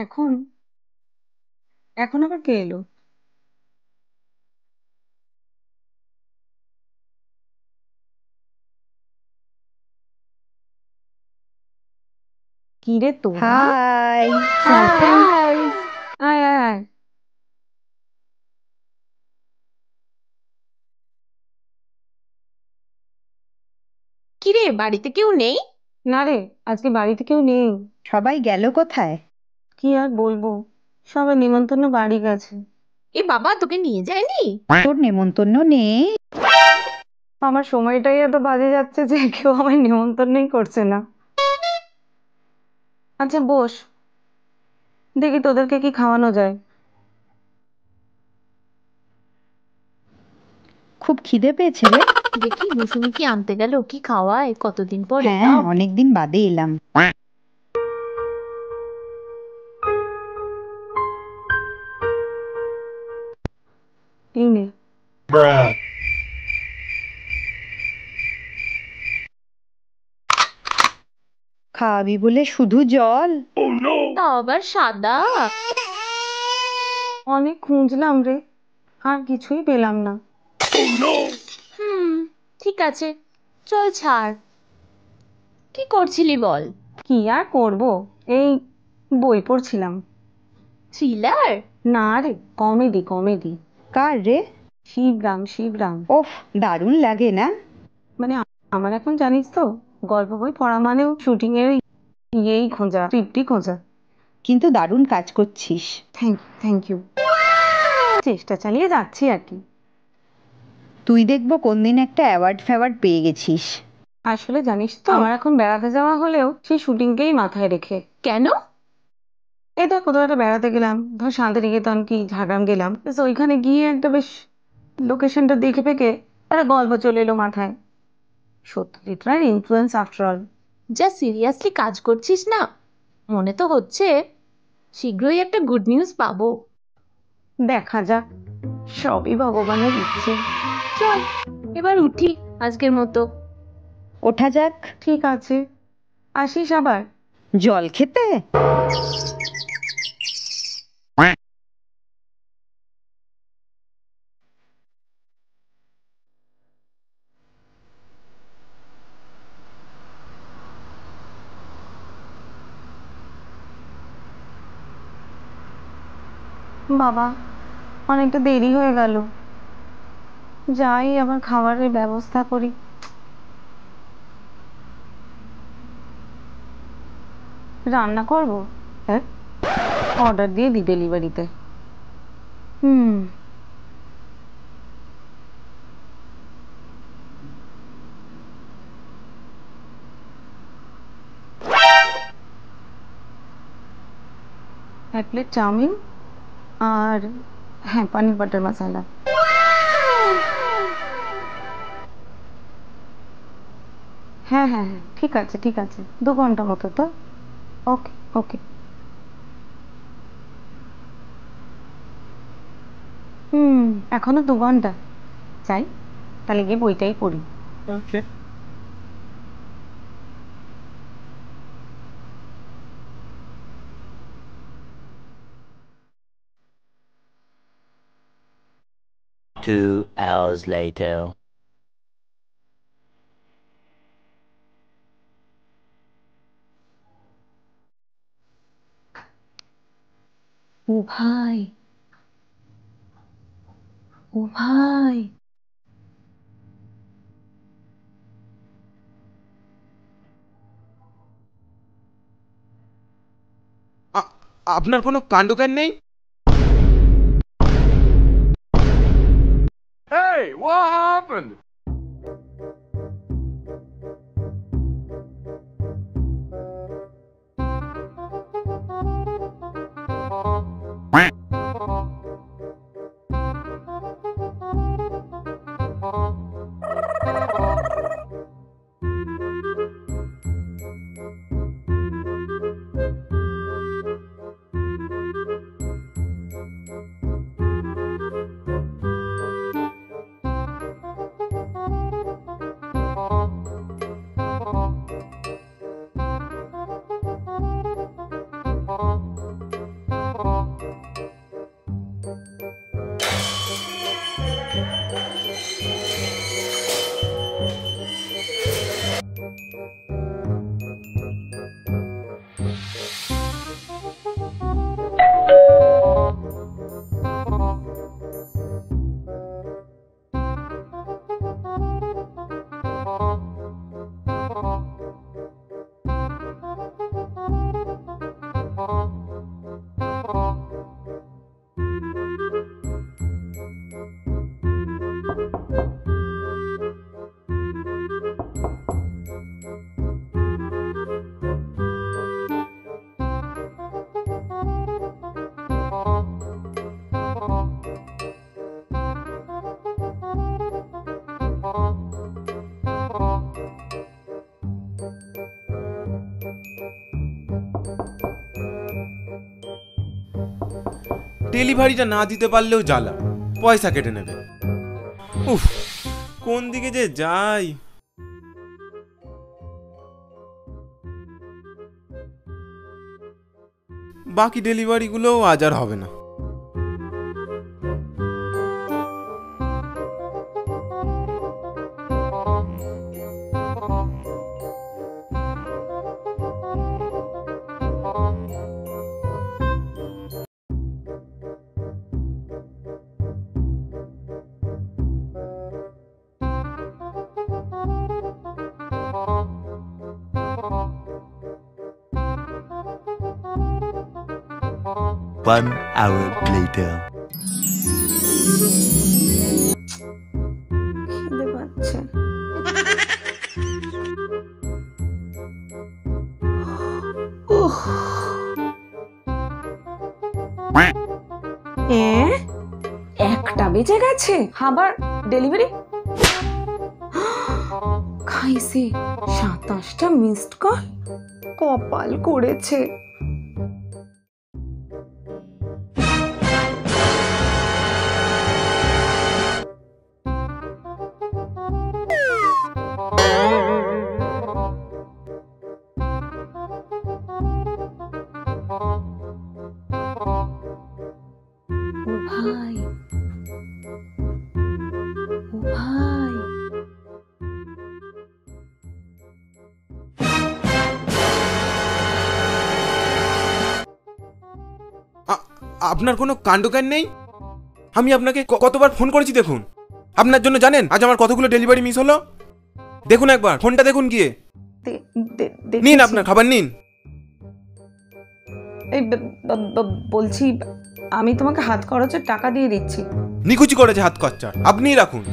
এখন এখন আবার কে এলো? কি রে তোরা? হাই। সারপ্রাইজ! আয় আয় আয়। কিরে, বাড়িতে কেউ নেই? না রে, আজকে বাড়িতে কেউ নেই। সবাই গেল কোথায়? কি আর বলবো, সবাই নিমন্ত্রণ বাড়ি গেছে। এ বাবা, তোকে নিয়ে যায়নি? তোর নেমন্তন্ন নেই? আমার সময়টাই এত বাজে যাচ্ছে যে কেউ আমায় নিমন্ত্রণই করছে না। আচ্ছা বস, দেখি তোদেরকে কি খাওয়ানো যায়। খুব খিদে পেয়েছে রে। দেখি মৌসুমি কি আনতে গেল, কি খাওয়ায়, কতদিন পর হ্যাঁ, এলাম। অনেকদিন বাদে এলাম। এই নে। খাওয়াবি বলে শুধু জল? তা আবার সাদা? অনেক খুঁজলাম রে, আর কিছুই পেলাম না। হুম, ঠিক আছে, চল ছাড়। কি করছিলি বল? কি আর করব, এই বই পড়ছিলাম। থ্রিলার? না রে, কমেডি কমেডি। কার রে? শিবরাম শিবরাম। ওফ, দারুণ লাগে না? মানে আমার এখন জানিস তো, গল্প বই পড়া মানেও শুটিং এর ইয়েই খোঁজা, স্ক্রিপ্টই খোঁজা। কিন্তু দারুণ কাজ করছিস। Thank you. চেষ্টা চালিয়ে যাচ্ছি আর কি। তুই দেখবো কোনদিন একটা অ্যাওয়ার্ড ফ্যাওয়ার্ড পেয়ে গেছিস। আসলে জানিস তো, আমার এখন বেড়াতে যাওয়া হলেও সেই শুটিংকেই মাথায় রেখে। কেন? এই ধর কোথাও একটা বেড়াতে গেলাম, ধর শান্তিনিকেতন কি ঝাড়গ্রাম গেলাম, ব্যাস ওইখানে গিয়ে একটা বেশ লোকেশনটা দেখে পেকে একটা গল্প চলে এলো মাথায়। সত্যজিৎ রায়ের ইনফ্লুয়েন্স আফটার অল। যা সিরিয়াসলি কাজ করছিস না, মনে তো হচ্ছে শীঘ্রই একটা গুড নিউজ পাবো। দেখা যাক, সবই ভগবানের ইচ্ছে। চল, এবার উঠি আজকের মতো। ওঠা যাক। ঠিক আছে, আসিস আবার। জল খেতে? বাবা, অনেকটা দেরি হয়ে গেল, যাই আবার খাবারের ব্যবস্থা করি। রান্না করবো? হ্যাঁ, অর্ডার দিয়ে দিই ডেলিভারিতে। হুম। এক প্লেট চাউমিন, আর হ্যাঁ পানির বাটার মশালা। হ্যাঁ হ্যাঁ হ্যাঁ, ঠিক আছে ঠিক আছে, 2 ঘন্টা মতো তো। ওকে ওকে। হুম, এখনো 2 ঘন্টা। যাই, তাহলে গিয়ে বইটাই পড়ি। Okay. 2 hours later. ও ভাই, ও ভাই। আপনার কোনো কাণ্ডজ্ঞান নেই? Hey, what happened? ডেলিভারিটা না দিতে পারলেও জ্বালা, পয়সা কেটে নেবে। উফ, কোন দিকে যে যাই। বাকি ডেলিভারিগুলোও আজ আর হবে না। One hour later. খিদে পাচ্ছে। উহ। একটা বেজে গেছে, আবার ডেলিভারি। খাইছে 27টা মিসড কল, কপাল করেছে। ও ভাই, ও ভাই, আপনার কোনো কাণ্ডজ্ঞান নেই? আমি আপনাকে কতবার ফোন করেছি দেখুন। আপনার জন্য জানেন আজ আমার কতগুলো ডেলিভারি মিস হলো? দেখুন একবার ফোনটা দেখুন গিয়ে। নিন আপনার খাবার নিন। এই বলছি, আমি তোমাকে হাত খরচের টাকা দিয়ে দিচ্ছি। নিকুচি করেছে হাত খরচা, আপনিই রাখুন।